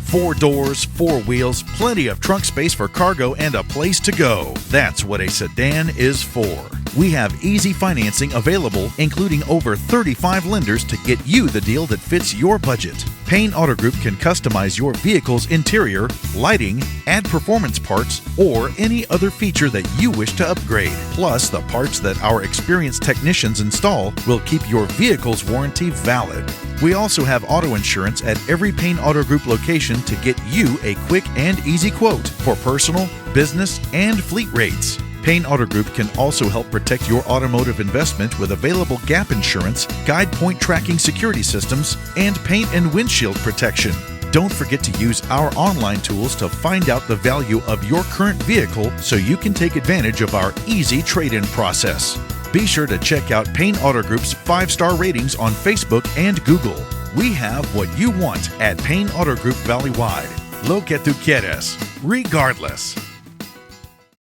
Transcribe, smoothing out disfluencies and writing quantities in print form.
4 doors, 4 wheels, plenty of trunk space for cargo, and a place to go. That's what a sedan is for. We have easy financing available, including over 35 lenders to get you the deal that fits your budget. Payne Auto Group can customize your vehicle's interior, lighting, add performance parts, or any other feature that you wish to upgrade. Plus, the parts that our experienced technicians install will keep your vehicle's warranty valid. We also have auto insurance at every Payne Auto Group location to get you a quick and easy quote for personal, business, and fleet rates. Payne Auto Group can also help protect your automotive investment with available gap insurance, guide point tracking security systems, and paint and windshield protection. Don't forget to use our online tools to find out the value of your current vehicle so you can take advantage of our easy trade-in process. Be sure to check out Payne Auto Group's 5-star ratings on Facebook and Google. We have what you want at Payne Auto Group Valley-wide. Lo que tú quieres, regardless.